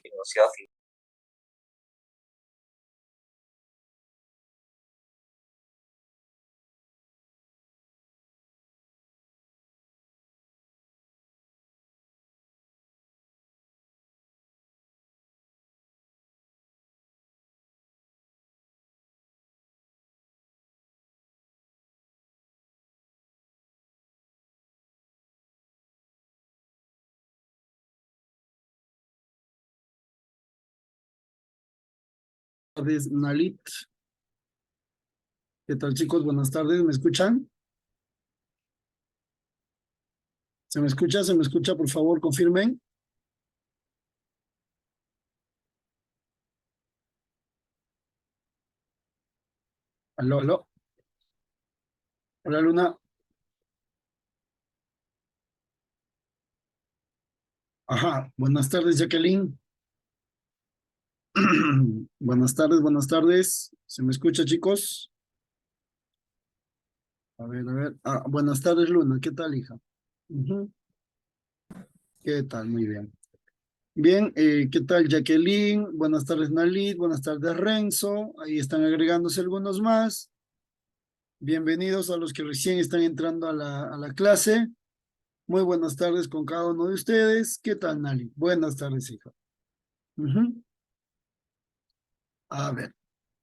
continuación. Tardes, Nalit. ¿Qué tal, chicos? Buenas tardes. ¿Me escuchan? ¿Se me escucha? ¿Se me escucha? Por favor, confirmen. Aló, aló. Hola, Luna. Ajá. Buenas tardes, Jacqueline. Buenas tardes, buenas tardes. ¿Se me escucha, chicos? A ver, a ver. Ah, buenas tardes, Luna. ¿Qué tal, hija? Ujú. ¿Qué tal? Muy bien. Bien, ¿qué tal, Jacqueline? Buenas tardes, Nalit. Buenas tardes, Renzo. Ahí están agregándose algunos más. Bienvenidos a los que recién están entrando a la clase. Muy buenas tardes con cada uno de ustedes. ¿Qué tal, Nali? Buenas tardes, hija. Ujú. A ver,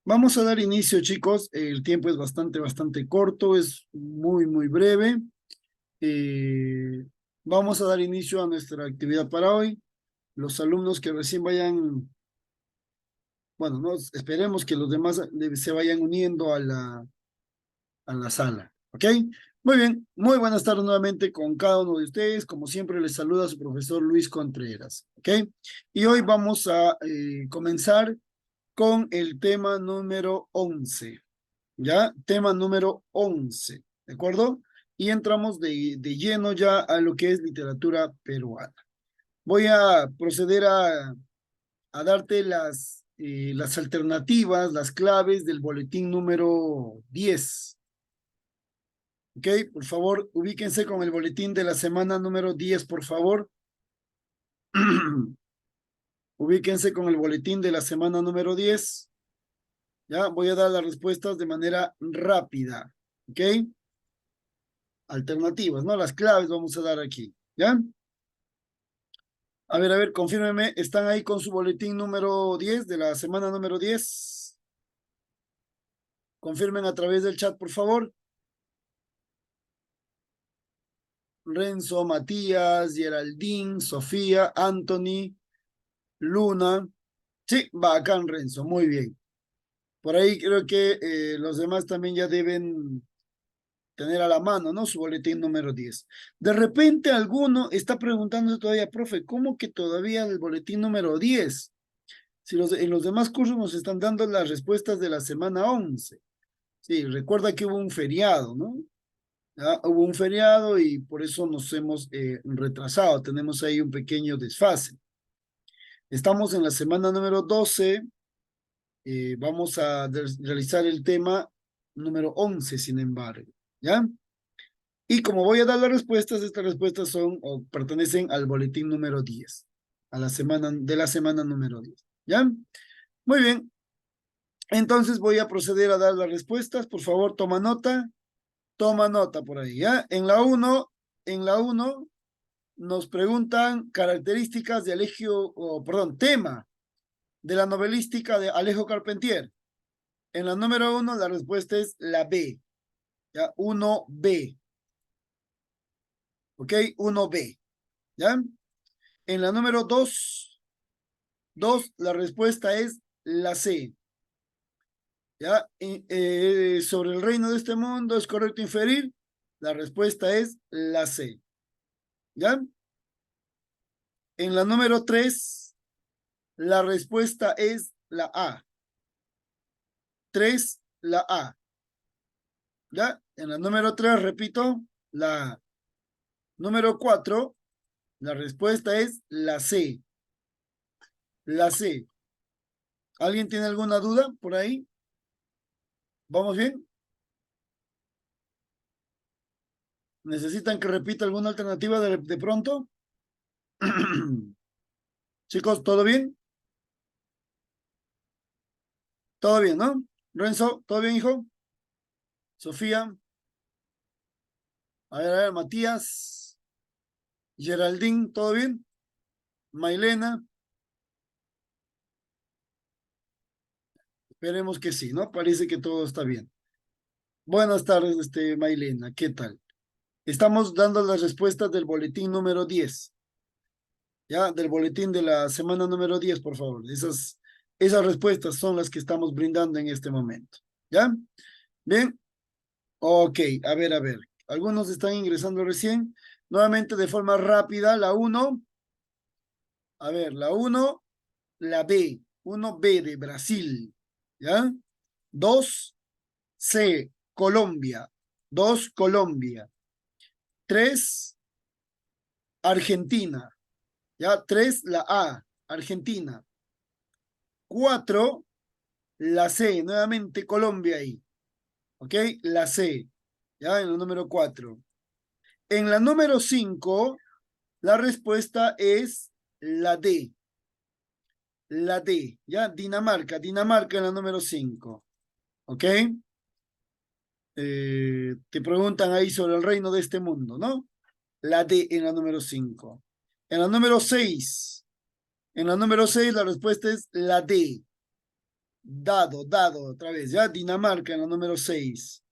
vamos a dar inicio, chicos. El tiempo es bastante corto, es muy breve. Eh, Vamos a dar inicio a nuestra actividad para hoy. Los alumnos que recién vayan, bueno, no, esperemos que los demás se vayan uniendo a la sala, ¿ok? Muy bien, muy buenas tardes nuevamente con cada uno de ustedes. Como siempre, les saluda su profesor Luis Contreras, ¿ok? Y hoy vamos a comenzar con el tema número 11, ¿ya? Tema número 11, ¿de acuerdo? Y entramos de lleno ya a lo que es literatura peruana. Voy a proceder a darte las alternativas, las claves del boletín número 10. Ok, por favor, ubíquense con el boletín de la semana número 10, por favor. Ubíquense con el boletín de la semana número 10. Ya, voy a dar las respuestas de manera rápida. Ok, alternativas, ¿no? Las claves vamos a dar aquí. ¿Ya? A ver, confírmeme. ¿Están ahí con su boletín número 10 de la semana número 10? Confirmen a través del chat, por favor. Renzo, Matías, Geraldine, Sofía, Anthony, Luna. Sí, bacán, Renzo, muy bien. Por ahí creo que los demás también ya deben tener a la mano, ¿no? Su boletín número 10. De repente alguno está preguntando todavía, profe, ¿cómo que todavía el boletín número 10? Si en los demás cursos nos están dando las respuestas de la semana 11. Sí, recuerda que hubo un feriado, ¿no? ¿Ya? Hubo un feriado y por eso nos hemos retrasado. Tenemos ahí un pequeño desfase. Estamos en la semana número 12. Vamos a realizar el tema número 11, sin embargo, ¿ya? Y como voy a dar las respuestas, estas respuestas son o pertenecen al boletín número 10, a la semana, de la semana número 10, ¿ya? Muy bien, entonces voy a proceder a dar las respuestas. Por favor, toma nota por ahí, ¿ya? En la uno nos preguntan características de tema de la novelística de Alejo Carpentier. En la número 1, la respuesta es la B. ¿Ya? 1B. ¿Ok? 1B. ¿Ya? En la número 2, la respuesta es la C. ¿Ya? Sobre el reino de este mundo, ¿es correcto inferir? La respuesta es la C. ¿Ya? En la número 3, la respuesta es la A. 3, la A. ¿Ya? En la número 3, repito, la A. Número 4, la respuesta es la C. La C. ¿Alguien tiene alguna duda por ahí? ¿Vamos bien? ¿Necesitan que repita alguna alternativa de pronto? Chicos, ¿todo bien? ¿Todo bien, no? Renzo, ¿todo bien, hijo? Sofía, a ver, Matías, Geraldine, ¿todo bien? Mailena, esperemos que sí, ¿no? Parece que todo está bien. Buenas tardes, Mailena, ¿qué tal? Estamos dando las respuestas del boletín número 10, ¿ya? Del boletín de la semana número 10, por favor. Esas respuestas son las que estamos brindando en este momento, ¿ya? Bien, ok, a ver, a ver. Algunos están ingresando recién. Nuevamente de forma rápida, la uno. A ver, la uno, la B. Uno B de Brasil, ¿ya? Dos, C, Colombia. Dos, Colombia. Tres, Argentina. ¿Ya? Tres, la A, Argentina. Cuatro, la C, nuevamente Colombia ahí. ¿Ok? La C, ¿ya? En la número cuatro. En la número cinco, la respuesta es la D. La D, ¿ya? Dinamarca, Dinamarca en la número cinco. ¿Ok? Te preguntan ahí sobre el reino de este mundo, ¿no? La D en la número 5. En la número 6, en la número 6 la respuesta es la D. Dado, otra vez, ¿ya? Dinamarca en la número 6.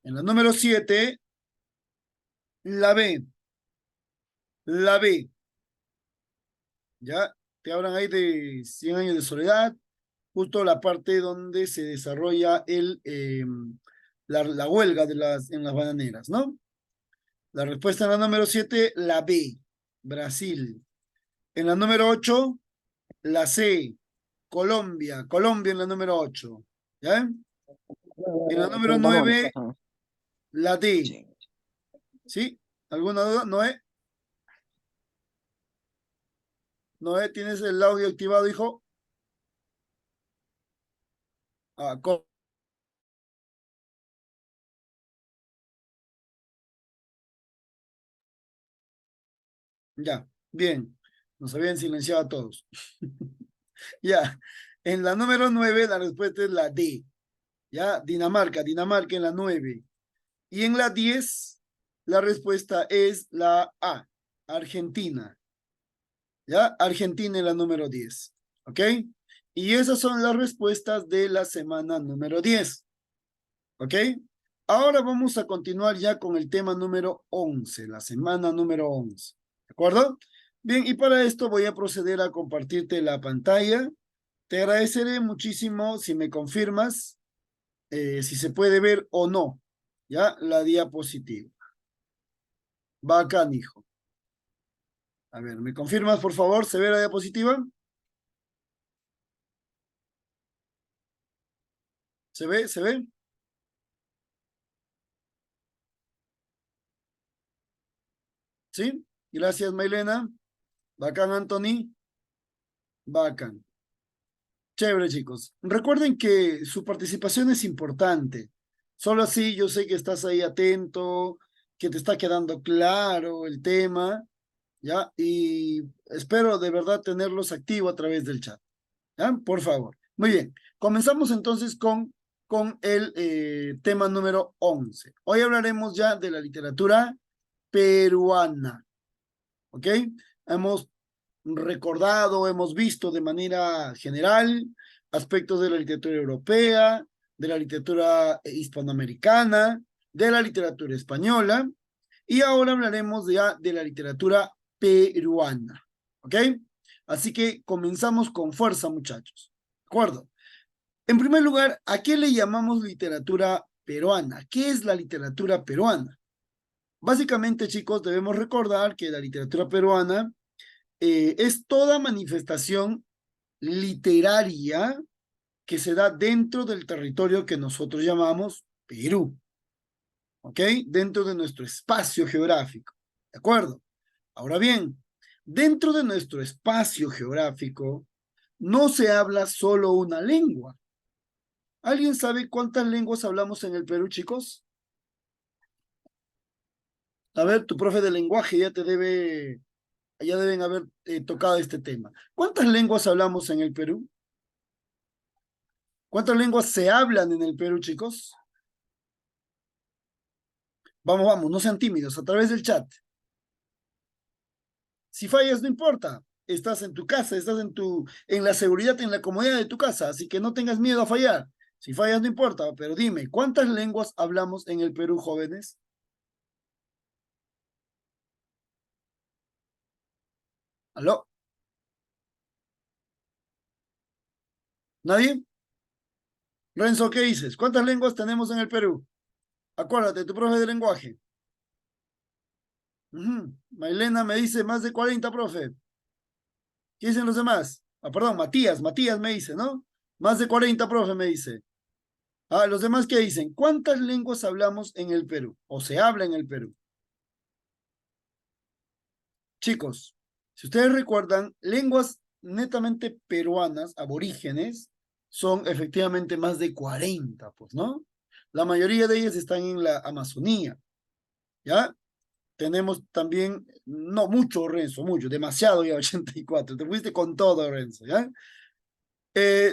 En la número 7, la B. La B, ¿ya? Te hablan ahí de 100 años de soledad, justo la parte donde se desarrolla la huelga en las bananeras, ¿no? La respuesta en la número 7, la B, Brasil. En la número 8, la C, Colombia. Colombia en la número 8. ¿Ya? En la número Preguntamos la 9, respuesta, ¿no? la D. Sí. ¿Sí? ¿Alguna duda? Noé, Noé, ¿tienes el audio activado, hijo? Ah, ya, bien. Nos habían silenciado a todos. Ya. En la número 9, la respuesta es la D. ¿Ya? Dinamarca en la 9. Y en la 10, la respuesta es la A, Argentina. ¿Ya? Argentina en la número 10. ¿Ok? Y esas son las respuestas de la semana número 10. ¿Ok? Ahora vamos a continuar ya con el tema número 11, la semana número 11. ¿De acuerdo? Bien, y para esto voy a proceder a compartirte la pantalla. Te agradeceré muchísimo si me confirmas si se puede ver o no, ¿ya? La diapositiva. Bacán, hijo. A ver, ¿me confirmas, por favor? ¿Se ve la diapositiva? ¿Se ve? ¿Se ve? ¿Sí? Gracias, Mailena. Bacán, Anthony. Bacán. Chévere, chicos. Recuerden que su participación es importante. Solo así yo sé que estás ahí atento, que te está quedando claro el tema, ¿ya? Y espero de verdad tenerlos activos a través del chat, ¿ya? Por favor. Muy bien. Comenzamos entonces con el tema número 11. Hoy hablaremos ya de la literatura peruana, ¿ok? Hemos recordado, hemos visto de manera general aspectos de la literatura europea, de la literatura hispanoamericana, de la literatura española, y ahora hablaremos ya de la literatura peruana, ¿ok? Así que comenzamos con fuerza, muchachos. ¿De acuerdo? En primer lugar, ¿a qué le llamamos literatura peruana? ¿Qué es la literatura peruana? Básicamente, chicos, debemos recordar que la literatura peruana es toda manifestación literaria que se da dentro del territorio que nosotros llamamos Perú, ¿ok? Dentro de nuestro espacio geográfico, ¿de acuerdo? Ahora bien, dentro de nuestro espacio geográfico no se habla solo una lengua. ¿Alguien sabe cuántas lenguas hablamos en el Perú, chicos? A ver, tu profe de lenguaje ya deben haber tocado este tema. ¿Cuántas lenguas hablamos en el Perú? ¿Cuántas lenguas se hablan en el Perú, chicos? Vamos, vamos, no sean tímidos, a través del chat. Si fallas, no importa. Estás en tu casa, estás en la seguridad, en la comodidad de tu casa, así que no tengas miedo a fallar. Si fallas, no importa, pero dime, ¿cuántas lenguas hablamos en el Perú, jóvenes? ¿Aló? ¿Nadie? Renzo, ¿qué dices? ¿Cuántas lenguas tenemos en el Perú? Acuérdate, tu profe de lenguaje. Mailena me dice más de 40, profe. ¿Qué dicen los demás? Ah, perdón, Matías me dice, ¿no? Más de 40, profe, me dice. Ah, los demás, ¿qué dicen? ¿Cuántas lenguas hablamos en el Perú? ¿O se habla en el Perú? Chicos, si ustedes recuerdan, lenguas netamente peruanas, aborígenes, son efectivamente más de 40, pues, ¿no? La mayoría de ellas están en la Amazonía, ¿ya? Tenemos también, no mucho, Renzo, mucho, demasiado ya 84. Te fuiste con todo, Renzo, ¿ya?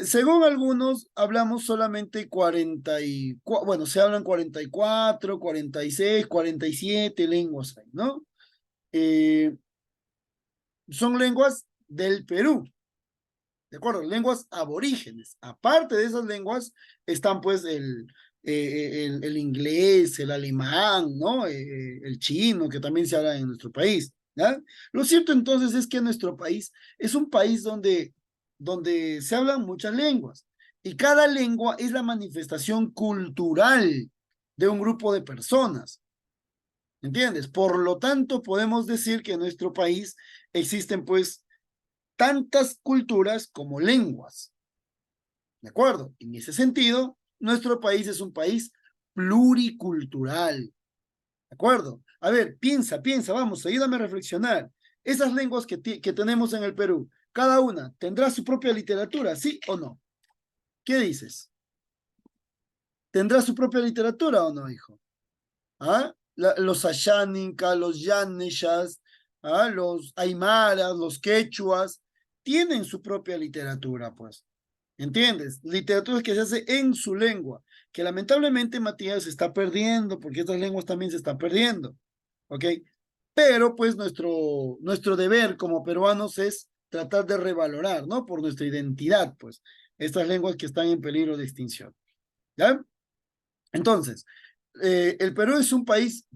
Según algunos, hablamos solamente 44, bueno, se hablan 44, 46, 47 lenguas ahí, ¿no? Eh, Son lenguas del Perú, ¿de acuerdo? Lenguas aborígenes. Aparte de esas lenguas están pues el inglés, el alemán, ¿no? El chino, que también se habla en nuestro país, ¿ya? Lo cierto entonces es que nuestro país es un país donde se hablan muchas lenguas y cada lengua es la manifestación cultural de un grupo de personas. ¿Entiendes? Por lo tanto, podemos decir que en nuestro país existen pues tantas culturas como lenguas. ¿De acuerdo? En ese sentido, nuestro país es un país pluricultural. ¿De acuerdo? A ver, piensa, vamos, ayúdame a reflexionar. Esas lenguas que tenemos en el Perú, cada una tendrá su propia literatura, ¿sí o no? ¿Qué dices? ¿Tendrá su propia literatura o no, hijo? ¿Ah? Los asháninca, los yaneshas, ¿ah? Los aymaras, los quechuas, tienen su propia literatura, pues. ¿Entiendes? Literatura que se hace en su lengua, que lamentablemente Matías se está perdiendo, porque estas lenguas también se están perdiendo, ¿ok? Pero pues nuestro deber como peruanos es tratar de revalorar, ¿no? Por nuestra identidad, pues, estas lenguas que están en peligro de extinción, ¿ya? Entonces, el Perú es un país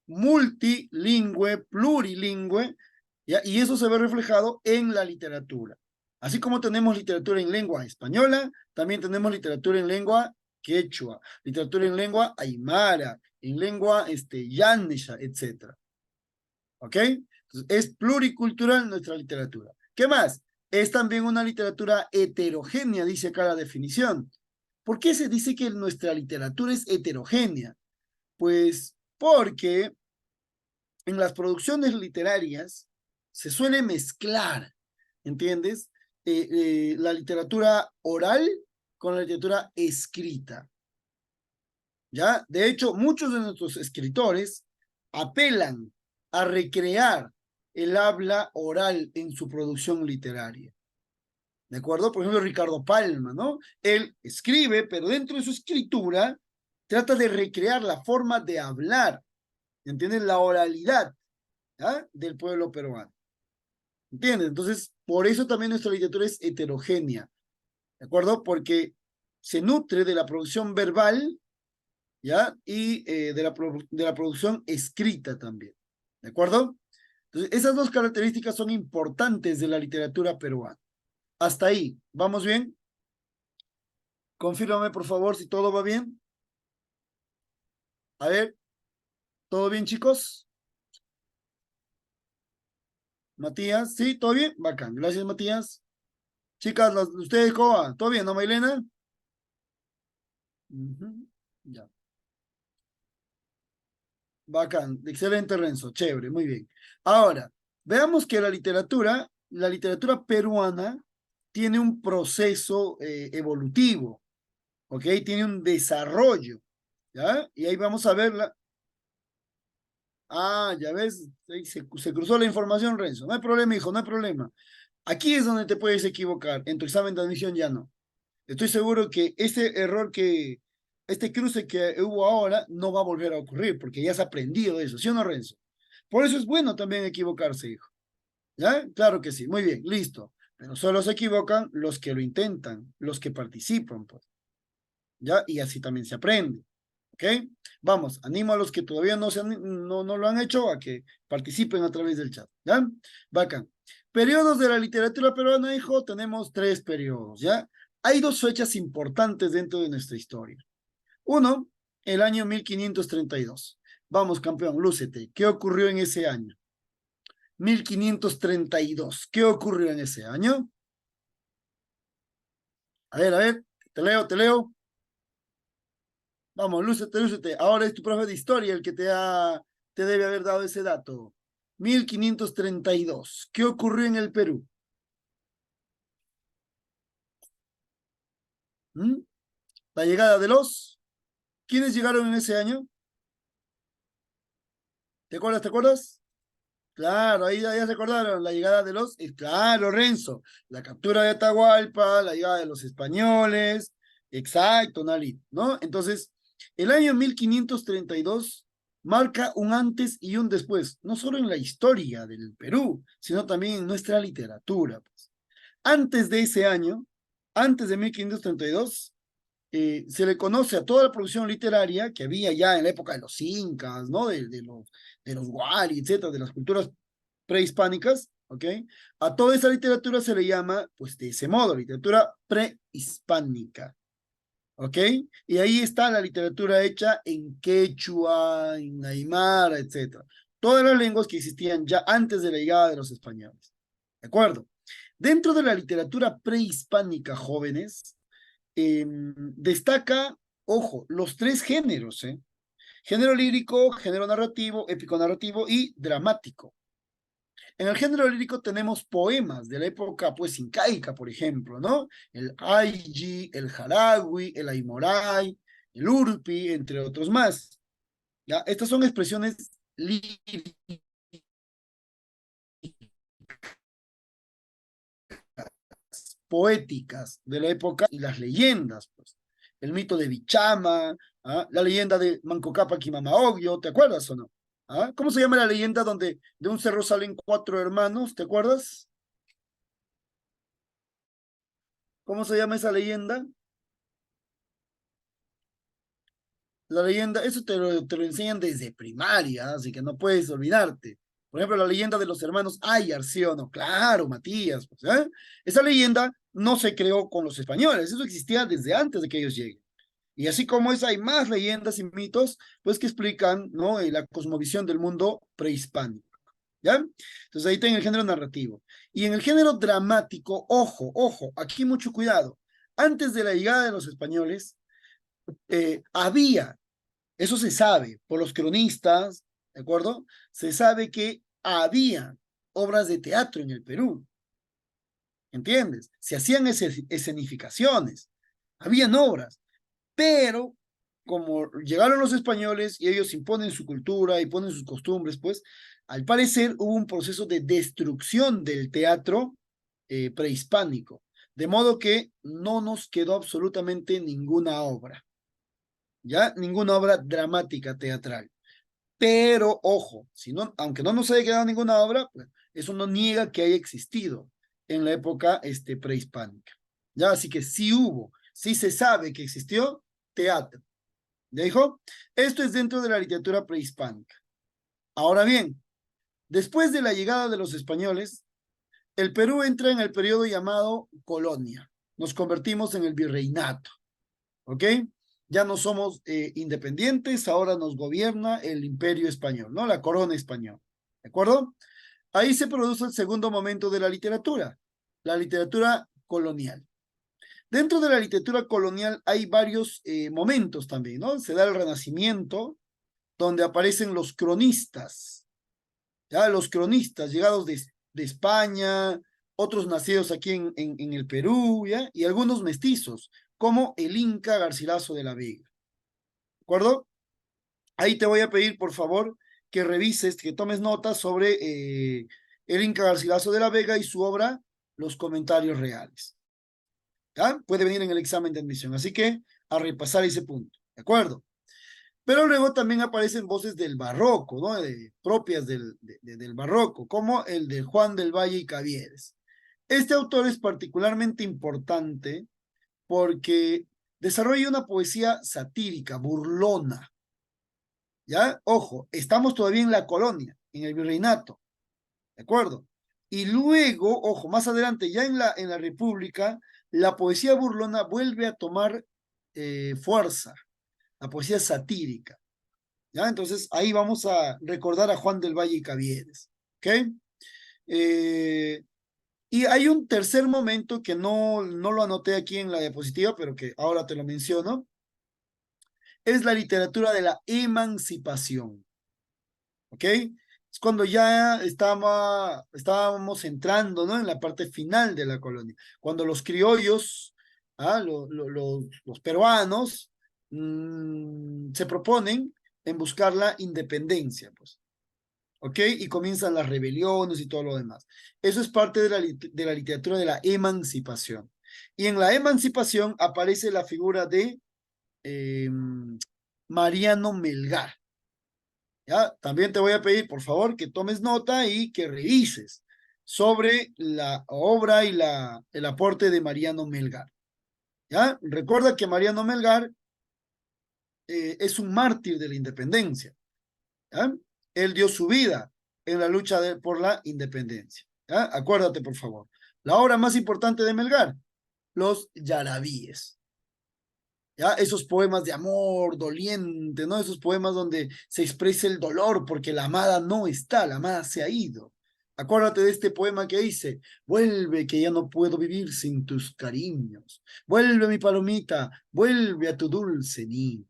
multilingüe, plurilingüe, ¿ya? Y eso se ve reflejado en la literatura. Así como tenemos literatura en lengua española, también tenemos literatura en lengua quechua, literatura en lengua aymara, en lengua yanesha, etc. ¿Ok? Entonces, es pluricultural nuestra literatura. ¿Qué más? Es también una literatura heterogénea, dice acá la definición. ¿Por qué se dice que nuestra literatura es heterogénea? Pues porque en las producciones literarias se suele mezclar, ¿entiendes? La literatura oral con la literatura escrita, ¿ya? De hecho, muchos de nuestros escritores apelan a recrear el habla oral en su producción literaria. ¿De acuerdo? Por ejemplo, Ricardo Palma, ¿no? Él escribe, pero dentro de su escritura trata de recrear la forma de hablar, ¿entiendes? La oralidad, ¿ya? Del pueblo peruano. ¿Entiendes? Entonces, por eso también nuestra literatura es heterogénea, ¿de acuerdo? Porque se nutre de la producción verbal, ¿ya? Y de la producción escrita también, ¿de acuerdo? Entonces, esas dos características son importantes de la literatura peruana. Hasta ahí, ¿vamos bien? Confírmame, por favor, si todo va bien. A ver, ¿todo bien, chicos? Matías, ¿sí? ¿Todo bien? Bacán. Gracias, Matías. Chicas, ustedes, ¿cómo va? ¿Todo bien, no, Mailena? Ya. Bacán. Excelente, Renzo. Chévere, muy bien. Ahora, veamos que la literatura peruana tiene un proceso evolutivo, ¿ok? Tiene un desarrollo, ¿ya? Y ahí vamos a verla. Ah, ya ves, ahí se cruzó la información, Renzo. No hay problema, hijo, no hay problema. Aquí es donde te puedes equivocar. En tu examen de admisión ya no. Estoy seguro que este cruce que hubo ahora no va a volver a ocurrir, porque ya has aprendido de eso, ¿sí o no, Renzo? Por eso es bueno también equivocarse, hijo. ¿Ya? Claro que sí, muy bien, listo. Pero solo se equivocan los que lo intentan, los que participan, pues. ¿Ya? Y así también se aprende. ¿Ok? Vamos, animo a los que todavía no lo han hecho a que participen a través del chat. ¿Ya? Bacán. Periodos de la literatura peruana, hijo, tenemos 3 periodos, ¿ya? Hay 2 fechas importantes dentro de nuestra historia. Uno, el año 1532. Vamos, campeón, lúcete. ¿Qué ocurrió en ese año? 1532. ¿Qué ocurrió en ese año? A ver, te leo, te leo. Vamos, lúcete, lúcete. Ahora es tu profe de historia el que te debe haber dado ese dato. 1532. ¿Qué ocurrió en el Perú? ¿Mm? La llegada de los... ¿Quiénes llegaron en ese año? ¿Te acuerdas? ¿Te acuerdas? Claro, ahí ya se acordaron. La llegada de los... Claro, Renzo. La captura de Atahualpa, la llegada de los españoles. Exacto, Nali, ¿no? Entonces, el año 1532 marca un antes y un después, no solo en la historia del Perú, sino también en nuestra literatura, pues. Antes de ese año, antes de 1532, se le conoce a toda la producción literaria que había ya en la época de los incas, ¿no? De los Wari, etcétera, de las culturas prehispánicas, ¿ok? A toda esa literatura se le llama, pues de ese modo, literatura prehispánica, ¿ok? Y ahí está la literatura hecha en quechua, en aymara, etcétera. Todas las lenguas que existían ya antes de la llegada de los españoles, ¿de acuerdo? Dentro de la literatura prehispánica, jóvenes, destaca, ojo, los 3 géneros, ¿eh? Género lírico, género narrativo, épico narrativo y dramático. En el género lírico tenemos poemas de la época, pues, incaica, por ejemplo, ¿no? El Aylli, el Jaragüi, el Aymoray, el Urpi, entre otros más. ¿Ya? Estas son expresiones líricas, poéticas de la época y las leyendas, pues. El mito de Bichama, ¿ah? La leyenda de Manco Cápac y Mama Oglio, ¿te acuerdas o no? ¿Ah? ¿Cómo se llama la leyenda donde de un cerro salen 4 hermanos? ¿Te acuerdas? ¿Cómo se llama esa leyenda? La leyenda, eso te lo enseñan desde primaria, así que no puedes olvidarte. Por ejemplo, la leyenda de los hermanos Ayar, ¿sí o no? Claro, Matías, pues, ¿eh? Esa leyenda no se creó con los españoles, eso existía desde antes de que ellos lleguen. Y así como es, hay más leyendas y mitos, pues que explican, ¿no? La cosmovisión del mundo prehispánico, ¿ya? Entonces ahí está en el género narrativo. Y en el género dramático, ojo, ojo, aquí mucho cuidado. Antes de la llegada de los españoles, había, eso se sabe por los cronistas, ¿de acuerdo? Se sabe que había obras de teatro en el Perú, ¿entiendes? Se hacían escenificaciones, habían obras, pero como llegaron los españoles y ellos imponen su cultura y ponen sus costumbres, pues al parecer hubo un proceso de destrucción del teatro prehispánico, de modo que no nos quedó absolutamente ninguna obra, ¿ya? Ninguna obra dramática teatral. Pero, ojo, si no, aunque no nos haya quedado ninguna obra, pues, eso no niega que haya existido en la época prehispánica. ¿Ya? Así que sí hubo, sí se sabe que existió teatro. ¿Ya dijo? Esto es dentro de la literatura prehispánica. Ahora bien, después de la llegada de los españoles, el Perú entra en el periodo llamado colonia. Nos convertimos en el virreinato. ¿Ok? Ya no somos independientes, ahora nos gobierna el imperio español, ¿no? La corona española. ¿De acuerdo? Ahí se produce el segundo momento de la literatura colonial. Dentro de la literatura colonial hay varios momentos también, ¿no? Se da el Renacimiento, donde aparecen los cronistas, ¿ya? Los cronistas llegados de España, otros nacidos aquí en el Perú, ¿ya? Y algunos mestizos, como el Inca Garcilaso de la Vega, ¿de acuerdo? Ahí te voy a pedir, por favor, que revises, que tomes notas sobre el Inca Garcilaso de la Vega y su obra, Los Comentarios Reales. ¿Ya? Puede venir en el examen de admisión. Así que a repasar ese punto. ¿De acuerdo? Pero luego también aparecen voces del barroco, ¿no? Propias del barroco, como el de Juan del Valle y Cavieres. Este autor es particularmente importante porque desarrolla una poesía satírica, burlona. ¿Ya? Ojo, estamos todavía en la colonia, en el virreinato, ¿de acuerdo? Y luego, ojo, más adelante, ya en la República, la poesía burlona vuelve a tomar fuerza, la poesía satírica. ¿Ya? Entonces ahí vamos a recordar a Juan del Valle y Cavieres. ¿Ok? Eh, y hay un tercer momento que no lo anoté aquí en la diapositiva, pero que ahora te lo menciono. Es la literatura de la emancipación. ¿Ok? Es cuando ya estábamos entrando, ¿no? En la parte final de la colonia. Cuando los criollos, los peruanos, se proponen en buscar la independencia, pues. ¿Ok? Y comienzan las rebeliones y todo lo demás. Eso es parte de la literatura de la emancipación. Y en la emancipación aparece la figura de eh, Mariano Melgar. ¿Ya? También te voy a pedir, por favor, que tomes nota y que revises sobre la obra y el aporte de Mariano Melgar. ¿Ya? Recuerda que Mariano Melgar es un mártir de la independencia. ¿Ya? Él dio su vida en la lucha por la independencia. ¿Ya? Acuérdate, por favor. La obra más importante de Melgar, los Yarabíes. ¿Ya? Esos poemas de amor doliente, ¿no? Esos poemas donde se expresa el dolor porque la amada no está, la amada se ha ido. Acuérdate de este poema que dice, vuelve que ya no puedo vivir sin tus cariños. Vuelve mi palomita, vuelve a tu dulce nido.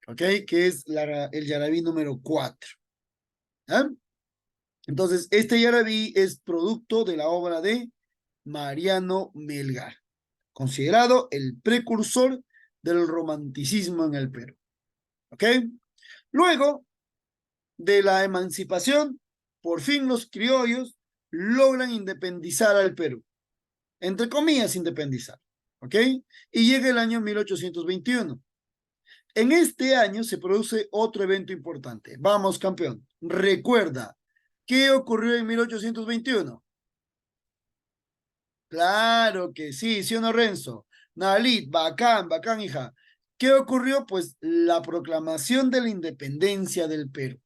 ¿Ok? Que es el Yarabí número 4. ¿Ya? Entonces, este Yarabí es producto de la obra de Mariano Melgar, considerado el precursor del romanticismo en el Perú. ¿Ok? Luego de la emancipación, por fin los criollos logran independizar al Perú. Entre comillas, independizar. ¿Ok? Y llega el año 1821. En este año se produce otro evento importante. Vamos, campeón. Recuerda, ¿qué ocurrió en 1821? Claro que sí, ¿sí o no, Renzo? Nalit, bacán, bacán, hija. ¿Qué ocurrió? Pues la proclamación de la independencia del Perú,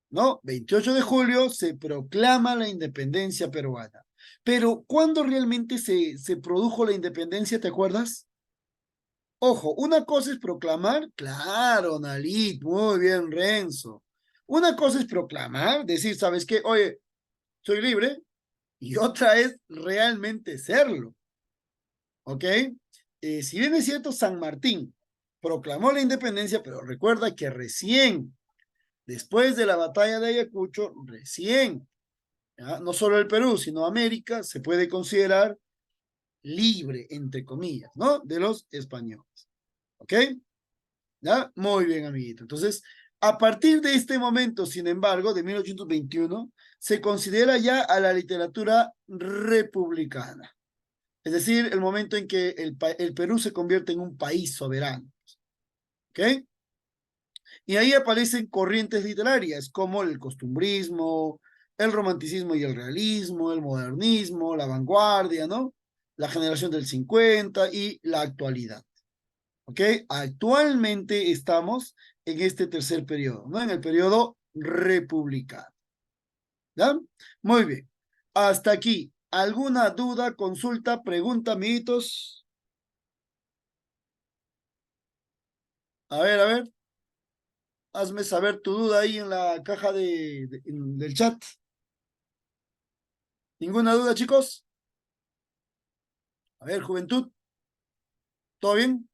¿no? 28 de julio se proclama la independencia peruana. Pero ¿cuándo realmente se produjo la independencia? ¿Te acuerdas? Ojo, una cosa es proclamar, claro, Nalit, muy bien, Renzo. Una cosa es proclamar, decir, ¿sabes qué? Oye, soy libre, y otra es realmente serlo. ¿Ok? Si bien es cierto, San Martín proclamó la independencia, pero recuerda que recién, después de la batalla de Ayacucho, recién, ¿ya? No solo el Perú, sino América, se puede considerar libre, entre comillas, ¿no? De los españoles. ¿Ok? ¿Ya? Muy bien, amiguito. Entonces, a partir de este momento, sin embargo, de 1821, se considera ya a la literatura republicana. Es decir, el momento en que el Perú se convierte en un país soberano. ¿Ok? Y ahí aparecen corrientes literarias como el costumbrismo, el romanticismo y el realismo, el modernismo, la vanguardia, ¿no? La generación del 50 y la actualidad. ¿Ok? Actualmente estamos en este tercer periodo, ¿no? En el periodo republicano. ¿Ya? Muy bien. Hasta aquí. ¿Alguna duda, consulta, pregunta, amiguitos? A ver. Hazme saber tu duda ahí en la caja del chat. ¿Ninguna duda, chicos? A ver, juventud, ¿todo bien?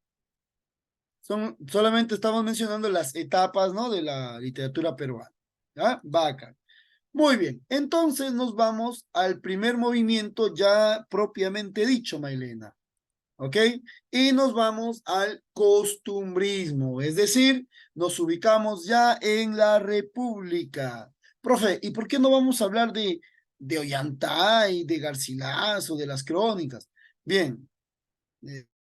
Solamente estamos mencionando las etapas, ¿no? De la literatura peruana. ¿Ya? Vaca. Muy bien. Entonces nos vamos al primer movimiento ya propiamente dicho, Mailena. ¿Ok? Y nos vamos al costumbrismo, es decir, nos ubicamos ya en la República. Profe, ¿y por qué no vamos a hablar de Ollantay, de Garcilaso, de las crónicas? Bien,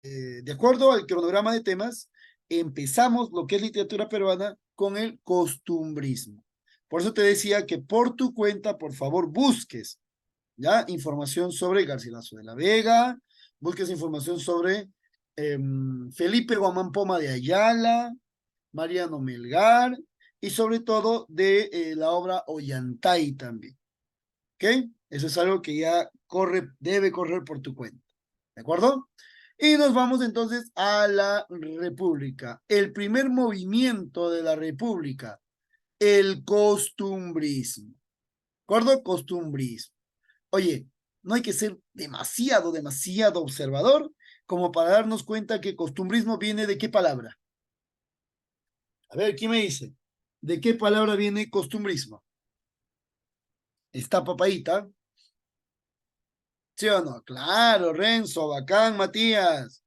de acuerdo al cronograma de temas, empezamos lo que es literatura peruana con el costumbrismo. Por eso te decía que por tu cuenta, por favor, busques ya información sobre Garcilaso de la Vega, busques información sobre Felipe Guamán Poma de Ayala, Mariano Melgar y sobre todo de la obra Ollantay también. ¿Ok? Eso es algo que ya debe correr por tu cuenta. ¿De acuerdo? Y nos vamos entonces a la República. El primer movimiento de la República, el costumbrismo. ¿De acuerdo? Costumbrismo. Oye, no hay que ser demasiado observador como para darnos cuenta que costumbrismo viene de qué palabra. A ver, ¿quién me dice? ¿De qué palabra viene costumbrismo? Está papadita. ¿Sí o no? Claro, Renzo, bacán, Matías.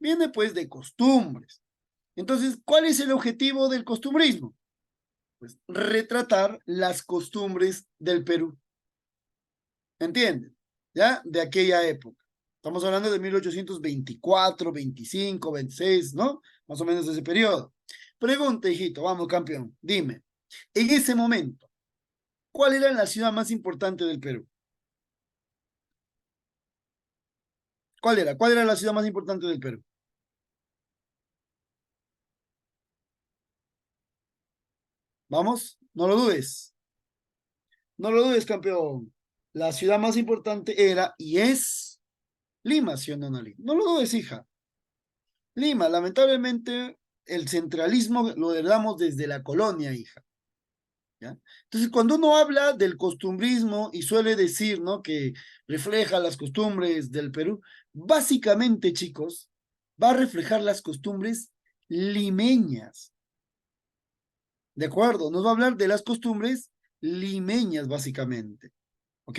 Viene pues de costumbres. Entonces, ¿cuál es el objetivo del costumbrismo? Pues retratar las costumbres del Perú. ¿Entienden? ¿Ya? De aquella época. Estamos hablando de 1824, 25, 26, ¿no? Más o menos de ese periodo. Pregunta, hijito, vamos, campeón. Dime, en ese momento, ¿cuál era la ciudad más importante del Perú? ¿Cuál era? ¿Cuál era la ciudad más importante del Perú? Vamos, no lo dudes. No lo dudes, campeón. La ciudad más importante era y es Lima, ¿sí o no, Nali? No lo dudes, hija. Lima, lamentablemente, el centralismo lo heredamos desde la colonia, hija. ¿Ya? Entonces, cuando uno habla del costumbrismo y suele decir, ¿no? Que refleja las costumbres del Perú, básicamente, chicos, va a reflejar las costumbres limeñas. ¿De acuerdo? Nos va a hablar de las costumbres limeñas, básicamente. ¿Ok?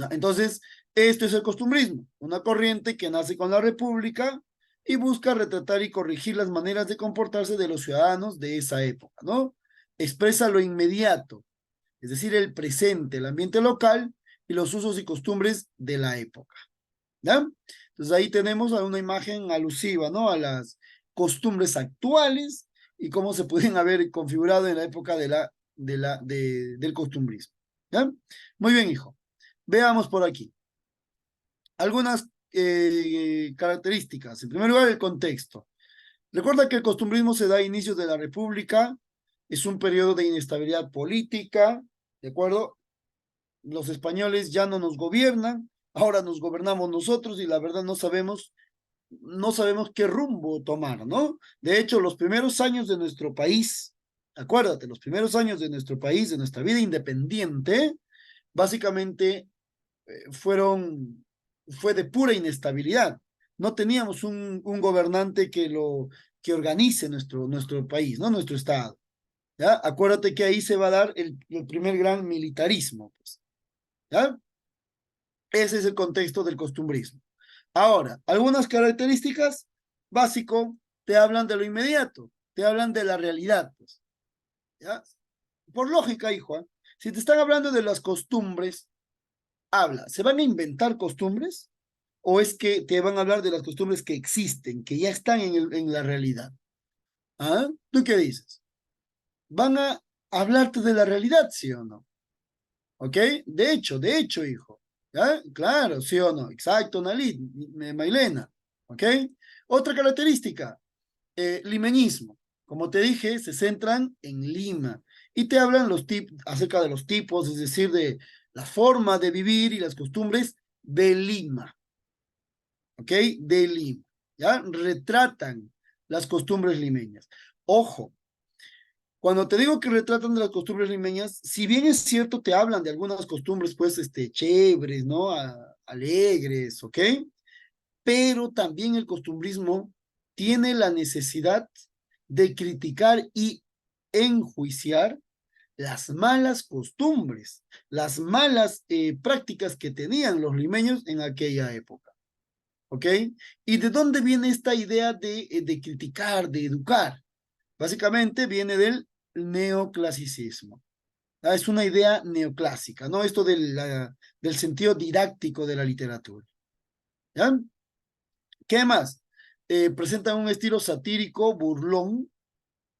Entonces, esto es el costumbrismo, una corriente que nace con la República y busca retratar y corregir las maneras de comportarse de los ciudadanos de esa época, ¿no? Expresa lo inmediato, es decir, el presente, el ambiente local y los usos y costumbres de la época, ¿ya? Entonces ahí tenemos una imagen alusiva, ¿no? A las costumbres actuales y cómo se pueden haber configurado en la época del costumbrismo, ¿ya? Muy bien, hijo. Veamos por aquí. Algunas características. En primer lugar, el contexto. Recuerda que el costumbrismo se da a inicios de la República, es un periodo de inestabilidad política, ¿de acuerdo? Los españoles ya no nos gobiernan, ahora nos gobernamos nosotros y la verdad no sabemos qué rumbo tomar, ¿no? De hecho, los primeros años de nuestro país, acuérdate, los primeros años de nuestro país, de nuestra vida independiente, básicamente fue de pura inestabilidad. No teníamos un gobernante que organice nuestro país, ¿no? Nuestro estado. ¿Ya? Acuérdate que ahí se va a dar el primer gran militarismo, pues, ¿ya? Ese es el contexto del costumbrismo. Ahora, algunas características básico te hablan de lo inmediato, te hablan de la realidad, pues, ¿ya? Por lógica, hijo, ¿eh? Si te están hablando de las costumbres, habla, ¿se van a inventar costumbres? ¿O es que te van a hablar de las costumbres que existen, que ya están en la realidad? ¿Ah? ¿Tú qué dices? ¿Van a hablarte de la realidad, sí o no? ¿Ok? De hecho, hijo. ¿Ya? Claro, sí o no. Exacto, Nalit, Mailena. ¿Ok? Otra característica, limeñismo. Como te dije, se centran en Lima y te hablan acerca de los tipos, es decir, de la forma de vivir y las costumbres de Lima. ¿Ok? De Lima, ¿ya? Retratan las costumbres limeñas. Ojo, cuando te digo que retratan de las costumbres limeñas, si bien es cierto, te hablan de algunas costumbres, pues, chéveres, ¿no? Alegres, ¿ok? Pero también el costumbrismo tiene la necesidad de criticar y enjuiciar las malas costumbres, las malas prácticas que tenían los limeños en aquella época. ¿Ok? ¿Y de dónde viene esta idea de criticar, de educar? Básicamente viene del neoclasicismo. ¿Ah? Es una idea neoclásica, ¿no? Esto del sentido didáctico de la literatura. ¿Ya? ¿Qué más? Presentan un estilo satírico, burlón,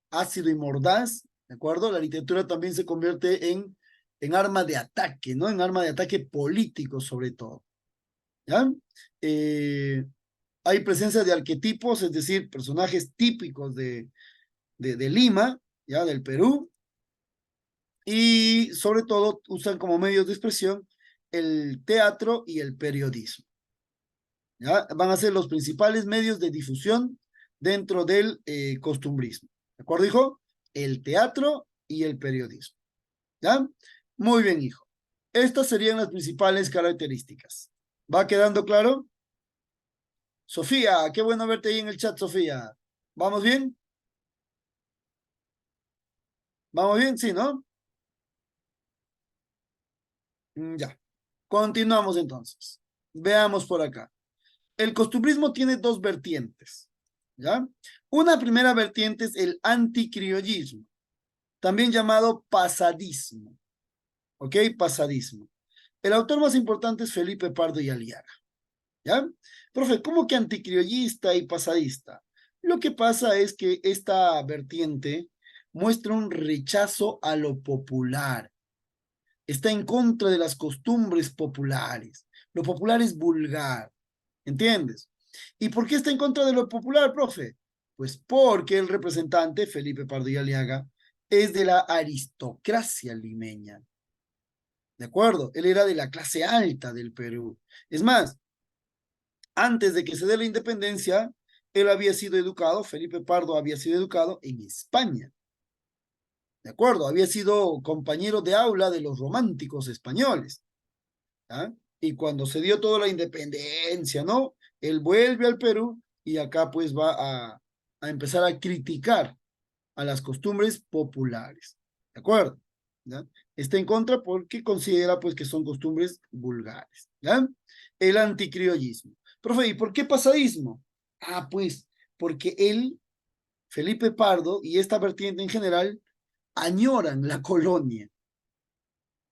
ácido y mordaz, ¿de acuerdo? La literatura también se convierte en arma de ataque, ¿no? En arma de ataque político, sobre todo, ¿ya? Eh, Hay presencia de arquetipos, es decir, personajes típicos de Lima, ¿ya? Del Perú, y sobre todo usan como medios de expresión el teatro y el periodismo, ¿ya? Van a ser los principales medios de difusión dentro del costumbrismo. ¿De acuerdo, hijo? El teatro y el periodismo, ¿ya? Muy bien, hijo. Estas serían las principales características. ¿Va quedando claro? Sofía, qué bueno verte ahí en el chat, Sofía. ¿Vamos bien? ¿Vamos bien? Sí, ¿no? Ya. Continuamos entonces. Veamos por acá. El costumbrismo tiene dos vertientes, ¿ya? Una primera vertiente es el anticriollismo, también llamado pasadismo, ¿ok? Pasadismo. El autor más importante es Felipe Pardo y Aliaga, ¿ya? Profe, ¿cómo que anticriollista y pasadista? Lo que pasa es que esta vertiente muestra un rechazo a lo popular, está en contra de las costumbres populares. Lo popular es vulgar, ¿entiendes? ¿Y por qué está en contra de lo popular, profe? Pues porque el representante, Felipe Pardo y Aliaga, es de la aristocracia limeña. ¿De acuerdo? Él era de la clase alta del Perú. Es más, antes de que se dé la independencia, él había sido educado, Felipe Pardo había sido educado en España. ¿De acuerdo? Había sido compañero de aula de los románticos españoles. ¿Ah? Y cuando se dio toda la independencia, ¿no? Él vuelve al Perú y acá pues va a empezar a criticar a las costumbres populares, ¿de acuerdo? ¿Ya? Está en contra porque considera pues que son costumbres vulgares, ¿ya? El anticriollismo. Profe, ¿y por qué pasadismo? Ah, pues porque él, Felipe Pardo y esta vertiente en general añoran la colonia.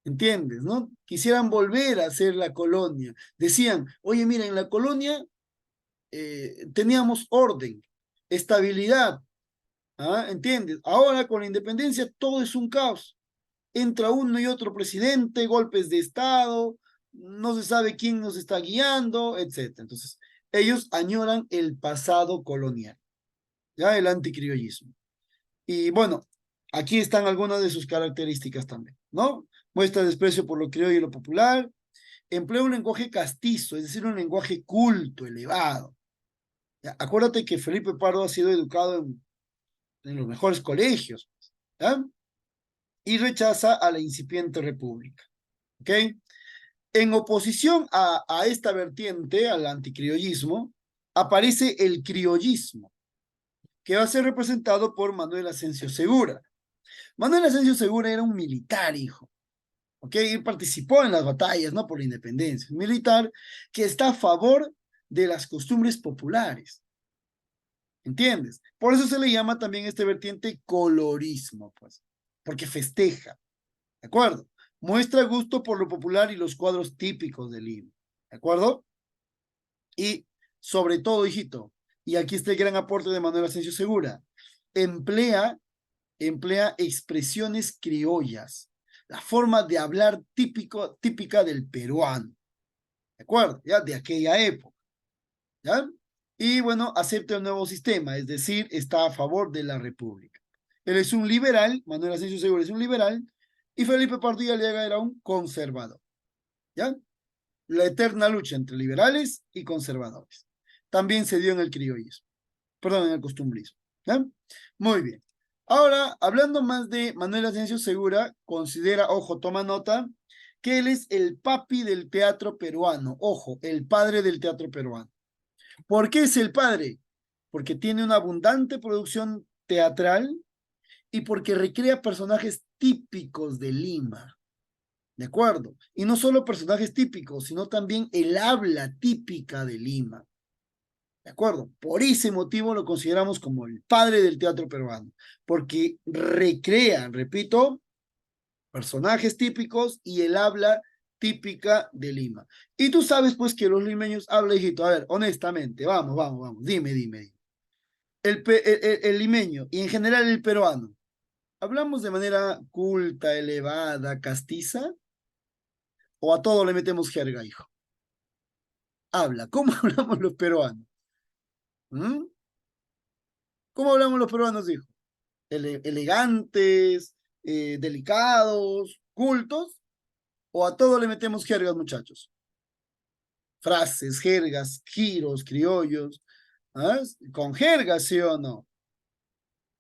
¿Entiendes? ¿No? Quisieran volver a ser la colonia. Decían, oye, mira, en la colonia teníamos orden, estabilidad, ¿ah? ¿Entiendes? Ahora con la independencia todo es un caos. Entra uno y otro presidente, golpes de Estado, no se sabe quién nos está guiando, etcétera. Entonces, ellos añoran el pasado colonial, ya el anticriollismo. Y bueno, aquí están algunas de sus características también, ¿no? Muestra desprecio por lo criollo y lo popular, emplea un lenguaje castizo, es decir, un lenguaje culto, elevado. ¿Ya? Acuérdate que Felipe Pardo ha sido educado en los mejores colegios, ¿ya? Y rechaza a la incipiente república, ¿ok? En oposición a esta vertiente, al anticriollismo, aparece el criollismo, que va a ser representado por Manuel Asensio Segura. Manuel Asensio Segura era un militar, hijo, ¿ok? Y participó en las batallas, ¿no? Por la independencia. Un militar que está a favor de las costumbres populares, ¿entiendes? Por eso se le llama también este vertiente colorismo, pues, porque festeja, ¿de acuerdo? Muestra gusto por lo popular y los cuadros típicos de Lima, ¿de acuerdo? Y sobre todo, hijito, y aquí está el gran aporte de Manuel Asensio Segura, emplea, emplea expresiones criollas, la forma de hablar típica del peruano, ¿de acuerdo? Ya, de aquella época, ¿ya? Y bueno, acepta el nuevo sistema, es decir, está a favor de la república. Él es un liberal, Manuel Asensio Segura es un liberal, y Felipe Pardo y Aliaga era un conservador, ¿ya? La eterna lucha entre liberales y conservadores. También se dio en el criollismo, perdón, en el costumbrismo, ¿ya? Muy bien. Ahora, hablando más de Manuel Asensio Segura, considera, ojo, toma nota, que él es el papi del teatro peruano, ojo, el padre del teatro peruano. ¿Por qué es el padre? Porque tiene una abundante producción teatral y porque recrea personajes típicos de Lima. ¿De acuerdo? Y no solo personajes típicos, sino también el habla típica de Lima. ¿De acuerdo? Por ese motivo lo consideramos como el padre del teatro peruano, porque recrea, repito, personajes típicos y el habla típica de Lima. Y tú sabes, pues, que los limeños hablan, hijito, a ver, honestamente, vamos, dime. El limeño y en general el peruano, ¿hablamos de manera culta, elevada, castiza? ¿O a todo le metemos jerga, hijo? Habla, ¿cómo hablamos los peruanos? ¿Mm? ¿Cómo hablamos los peruanos, hijo? Elegantes, delicados, cultos, o a todo le metemos jergas, muchachos. Frases, jergas, giros, criollos, ¿ah? Con jergas, ¿sí o no?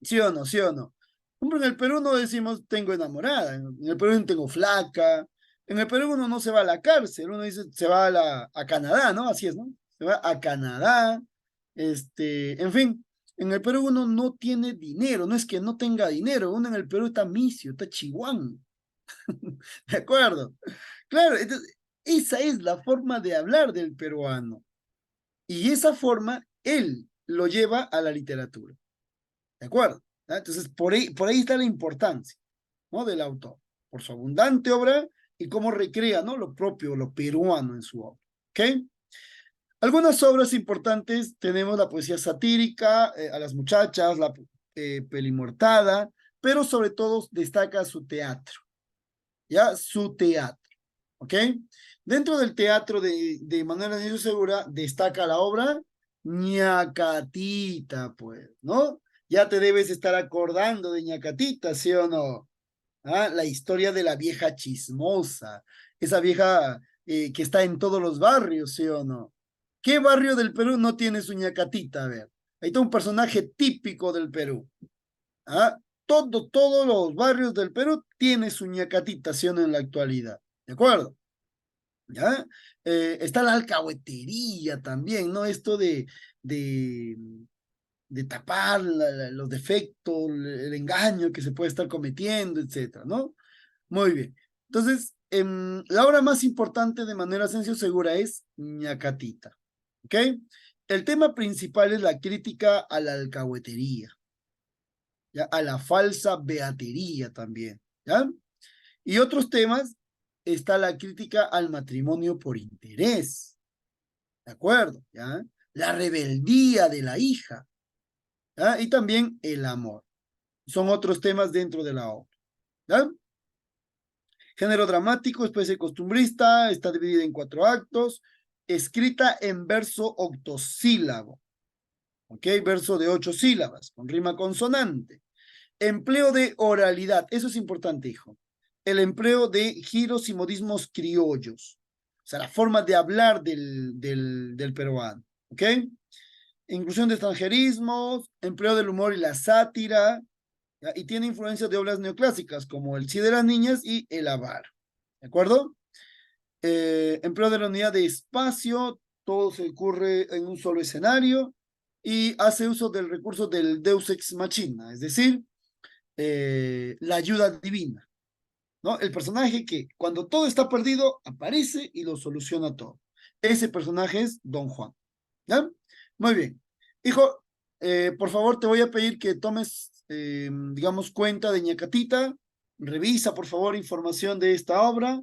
¿Sí o no? ¿Sí o no? Hombre, en el Perú no decimos tengo enamorada, en el Perú tengo flaca, en el Perú uno no se va a la cárcel, uno dice se va a Canadá, ¿no? Así es, ¿no? Se va a Canadá, en fin, en el Perú uno no tiene dinero, no es que no tenga dinero, uno en el Perú está misio, está chihuán, ¿de acuerdo? Claro, entonces, esa es la forma de hablar del peruano, y esa forma él lo lleva a la literatura. ¿De acuerdo? ¿Ah? Entonces, por ahí está la importancia, ¿no? Del autor, por su abundante obra y cómo recrea, ¿no? Lo propio, lo peruano en su obra. ¿Ok? Algunas obras importantes tenemos la poesía satírica, a las muchachas, la pelimortada, pero sobre todo destaca su teatro, ¿ya? Su teatro, ¿ok? Dentro del teatro de Manuel Anísio Segura destaca la obra Ñacatita, pues, ¿no? Ya te debes estar acordando de Ñacatita, ¿sí o no? ¿Ah? La historia de la vieja chismosa, esa vieja que está en todos los barrios, ¿sí o no? ¿Qué barrio del Perú no tiene su Ñacatita? A ver, ahí está un personaje típico del Perú. ¿Ah? Todos los barrios del Perú tienen su Ñacatita, ¿sí o no? En la actualidad, ¿de acuerdo? ¿Ya? Está la alcahuetería también, ¿no? Esto de, de tapar los defectos, el engaño que se puede estar cometiendo, etcétera, ¿no? Muy bien. Entonces, la obra más importante de Manuel Asensio Segura es Ñacatita, ¿ok? El tema principal es la crítica a la alcahuetería, ¿ya? A la falsa beatería también, ¿ya? Y otros temas está la crítica al matrimonio por interés, ¿de acuerdo? ¿Ya? La rebeldía de la hija, ¿ya? Y también el amor. Son otros temas dentro de la obra, ¿ya? Género dramático, especie costumbrista, está dividida en 4 actos, escrita en verso octosílabo, ¿ok? Verso de 8 sílabas, con rima consonante. Empleo de oralidad, eso es importante, hijo. El empleo de giros y modismos criollos, o sea, la forma de hablar del peruano, ¿ok? Inclusión de extranjerismos, empleo del humor y la sátira, ¿ya? Y tiene influencia de obras neoclásicas como El Sí de las Niñas y El Avar, ¿de acuerdo? Empleo de la unidad de espacio, todo se ocurre en un solo escenario y hace uso del recurso del Deus Ex Machina, es decir, la ayuda divina, ¿no? El personaje que cuando todo está perdido aparece y lo soluciona todo. Ese personaje es Don Juan, ¿ya? Muy bien. Hijo, por favor te voy a pedir que tomes, digamos, cuenta de Ñacatita, revisa por favor información de esta obra.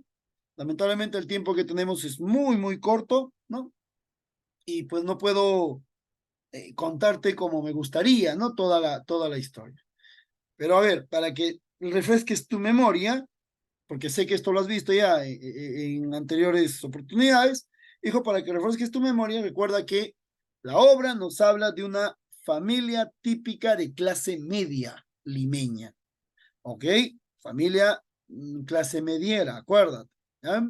Lamentablemente el tiempo que tenemos es muy corto, ¿no? Y pues no puedo contarte como me gustaría, ¿no? Toda la historia. Pero a ver, para que refresques tu memoria, porque sé que esto lo has visto ya en anteriores oportunidades, hijo, para que refresques tu memoria, recuerda que la obra nos habla de una familia típica de clase media limeña, ¿ok? Familia clase mediera, acuérdate, ¿ya?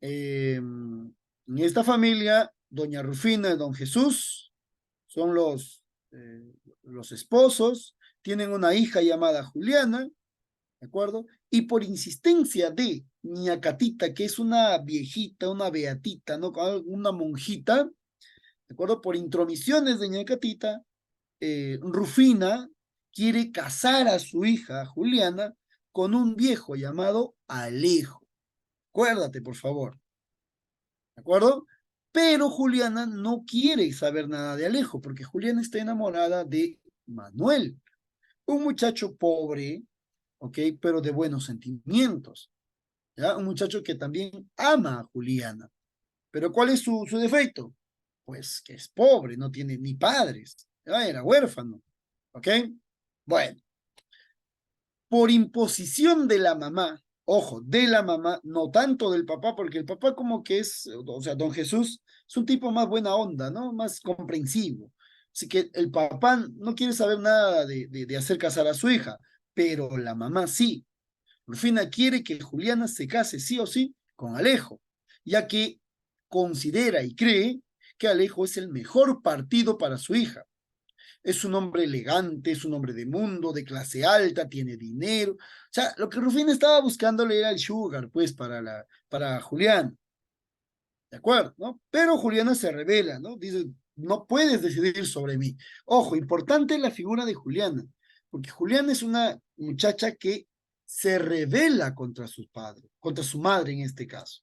En esta familia, doña Rufina y don Jesús son los esposos, tienen una hija llamada Juliana, ¿de acuerdo? Y por insistencia de Ñacatita, que es una viejita, una beatita, ¿no? Una monjita, ¿de acuerdo? Por intromisiones de Ñacatita, Rufina quiere casar a su hija Juliana con un viejo llamado Alejo. Acuérdate, por favor. ¿De acuerdo? Pero Juliana no quiere saber nada de Alejo, porque Juliana está enamorada de Manuel, un muchacho pobre, ¿ok? Pero de buenos sentimientos, ¿ya? Un muchacho que también ama a Juliana. Pero ¿cuál es su defecto? Pues que es pobre, no tiene ni padres, ¿ya? Era huérfano, ¿ok? Bueno, por imposición de la mamá, ojo, de la mamá, no tanto del papá, porque el papá como que es, o sea, don Jesús es un tipo más buena onda, ¿no? Más comprensivo. Así que el papá no quiere saber nada de hacer casar a su hija, pero la mamá sí. Rufina quiere que Juliana se case sí o sí con Alejo, ya que considera y cree que Alejo es el mejor partido para su hija. Es un hombre elegante, es un hombre de mundo, de clase alta, tiene dinero. O sea, lo que Rufina estaba buscándole era el sugar, pues, para Juliana. ¿De acuerdo? ¿No? Pero Juliana se revela, ¿no? Dice, no puedes decidir sobre mí. Ojo, importante la figura de Juliana, porque Juliana es una muchacha que se revela contra sus padres, contra su madre en este caso.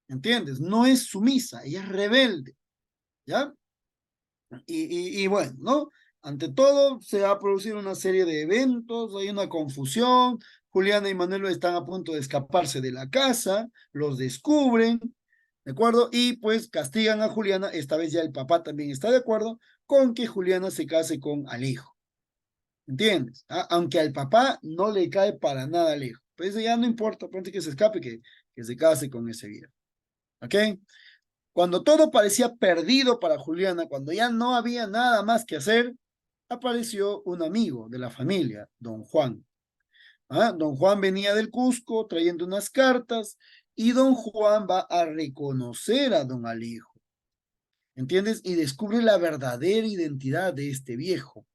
¿Entiendes? No es sumisa, ella es rebelde, ¿ya? Y bueno, ¿no? Ante todo, se va a producir una serie de eventos, hay una confusión, Juliana y Manuel están a punto de escaparse de la casa, los descubren, ¿de acuerdo? Y pues castigan a Juliana, esta vez ya el papá también está de acuerdo con que Juliana se case con Alejo, ¿entiendes? ¿Ah? Aunque al papá no le cae para nada Alejo, pues ya no importa, pronto que se escape, que se case con ese viejo, ¿ok? Cuando todo parecía perdido para Juliana, cuando ya no había nada más que hacer, apareció un amigo de la familia, don Juan. ¿Ah? Don Juan venía del Cusco trayendo unas cartas y don Juan va a reconocer a don Alejo, ¿entiendes? Y descubre la verdadera identidad de este viejo.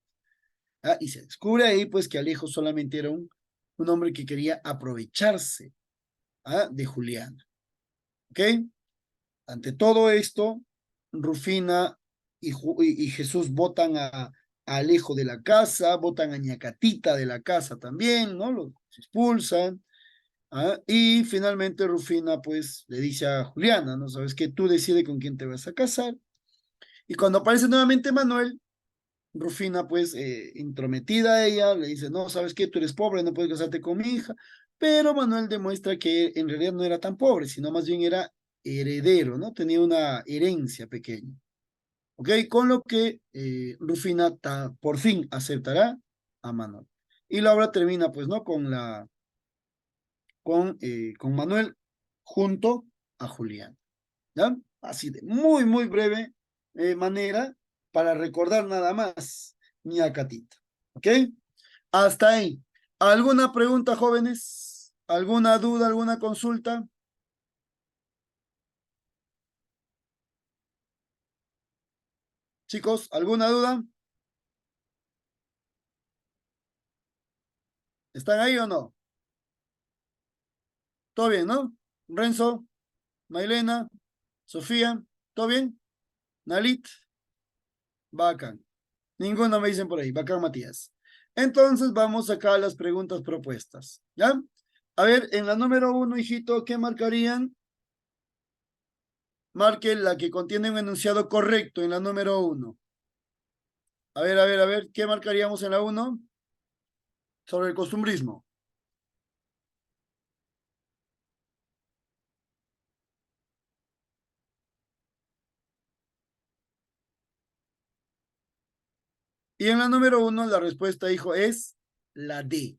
¿Ah? Y se descubre ahí pues que Alejo solamente era un hombre que quería aprovecharse, ¿ah? De Juliana. ¿Ok? Ante todo esto, Rufina y Jesús botan a Alejo de la casa, botan a Ñacatita de la casa también, ¿no? Los expulsan. ¿Ah? Y finalmente Rufina pues le dice a Juliana, ¿no? Sabes que tú decides con quién te vas a casar. Y cuando aparece nuevamente Manuel, Rufina pues intrometida a ella, le dice, no, sabes que tú eres pobre, no puedes casarte con mi hija. Pero Manuel demuestra que en realidad no era tan pobre, sino más bien era heredero, ¿no? Tenía una herencia pequeña. ¿Ok? Con lo que Rufina por fin aceptará a Manuel. Y la obra termina, pues, ¿no? Con Manuel junto a Julián. ¿Ya? Así de muy, muy breve manera para recordar nada más mi acatita. ¿Ok? Hasta ahí. ¿Alguna pregunta, jóvenes? ¿Alguna duda, alguna consulta? Chicos, ¿alguna duda? ¿Están ahí o no? ¿Todo bien, no? Renzo, Mailena, Sofía, ¿todo bien? Nalit, bacán. Ninguno me dicen por ahí, bacán Matías. Entonces vamos acá a las preguntas propuestas, ¿ya? A ver, en la número uno, hijito, ¿qué marcarían? Marquen la que contiene un enunciado correcto en la número uno. A ver, ¿qué marcaríamos en la uno? Sobre el costumbrismo. Y en la número uno, la respuesta, hijo, es la D.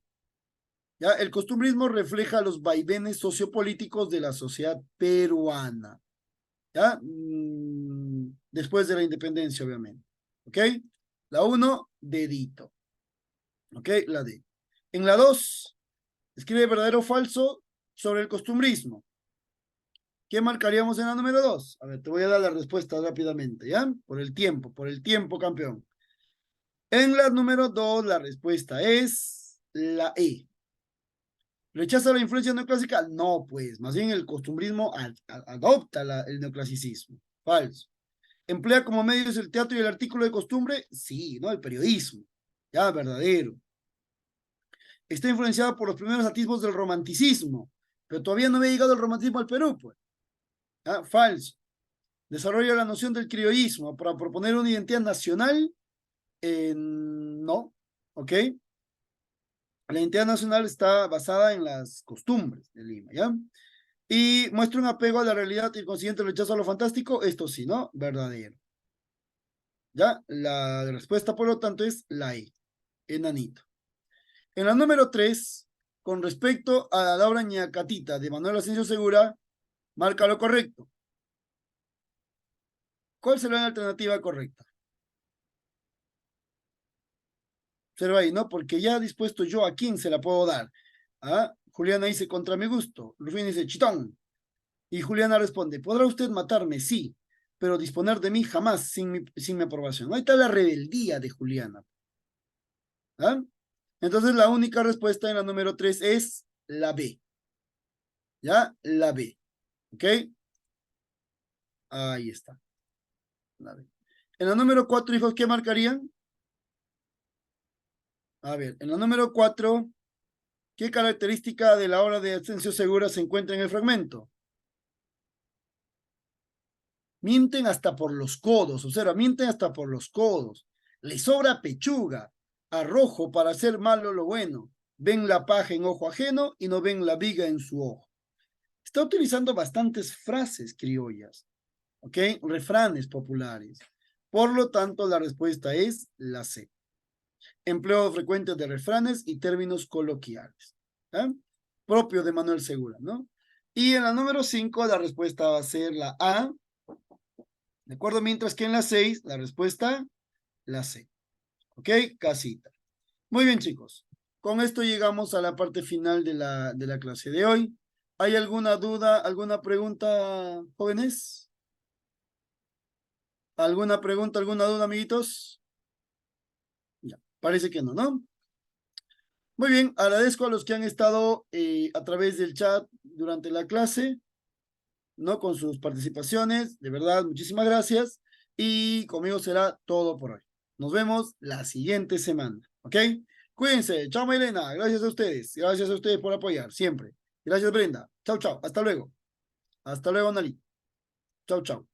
¿Ya? El costumbrismo refleja los vaivenes sociopolíticos de la sociedad peruana. ¿Ya? Después de la independencia, obviamente. ¿Ok? La uno, dedito. ¿Ok? La D. En la dos, escribe verdadero o falso sobre el costumbrismo. ¿Qué marcaríamos en la número dos? A ver, te voy a dar la respuesta rápidamente, ¿ya? Por el tiempo, campeón. En la número dos, la respuesta es la E. ¿Rechaza la influencia neoclásica? No, pues, más bien el costumbrismo adopta el neoclasicismo. Falso. ¿Emplea como medios el teatro y el artículo de costumbre? Sí, ¿no? El periodismo. Ya, verdadero. Está influenciado por los primeros atisbos del romanticismo, pero todavía no había llegado el romanticismo al Perú, pues. ¿Ya? Falso. Desarrolla la noción del criollismo para proponer una identidad nacional. No. ¿Ok? La identidad nacional está basada en las costumbres de Lima, ¿ya? Y muestra un apego a la realidad y el consiguiente rechazo a lo fantástico. Esto sí, ¿no? Verdadero. ¿Ya? La respuesta, por lo tanto, es la E, enanito. En la número 3, con respecto a la obra Ñacatita de Manuel Asensio Segura, marca lo correcto. ¿Cuál será la alternativa correcta? Observa ahí, ¿no? Porque ya dispuesto yo a quién se la puedo dar. ¿Ah? Juliana dice, contra mi gusto. Rufín dice, chitón. Y Juliana responde, ¿podrá usted matarme? Sí, pero disponer de mí jamás sin mi aprobación. Ahí está la rebeldía de Juliana. ¿Ah? Entonces la única respuesta en la número 3 es la B. ¿Ya? La B. ¿Ok? Ahí está. La B. En la número 4, hijos, ¿qué marcarían? A ver, en la número 4, ¿qué característica de la obra de Asensio Segura se encuentra en el fragmento? Mienten hasta por los codos, o sea, mienten hasta por los codos. Les sobra pechuga, arrojo para hacer malo lo bueno. Ven la paja en ojo ajeno y no ven la viga en su ojo. Está utilizando bastantes frases criollas, ¿ok? Refranes populares. Por lo tanto, la respuesta es la C. Empleo frecuente de refranes y términos coloquiales. ¿Eh? Propio de Manuel Segura, ¿no? Y en la número 5, la respuesta va a ser la A. ¿De acuerdo? Mientras que en la 6, la respuesta, la C. ¿Ok? Casita. Muy bien, chicos. Con esto llegamos a la parte final de la clase de hoy. ¿Hay alguna duda, alguna pregunta, jóvenes? ¿Alguna pregunta, alguna duda, amiguitos? Ya, parece que no, ¿no? Muy bien, agradezco a los que han estado a través del chat durante la clase, ¿no? Con sus participaciones. De verdad, muchísimas gracias. Y conmigo será todo por hoy. Nos vemos la siguiente semana, ¿ok? Cuídense. Chao, Maylena. Gracias a ustedes. Gracias a ustedes por apoyar, siempre. Gracias, Brenda. Chao, chao. Hasta luego. Hasta luego, Nali. Chao, chao.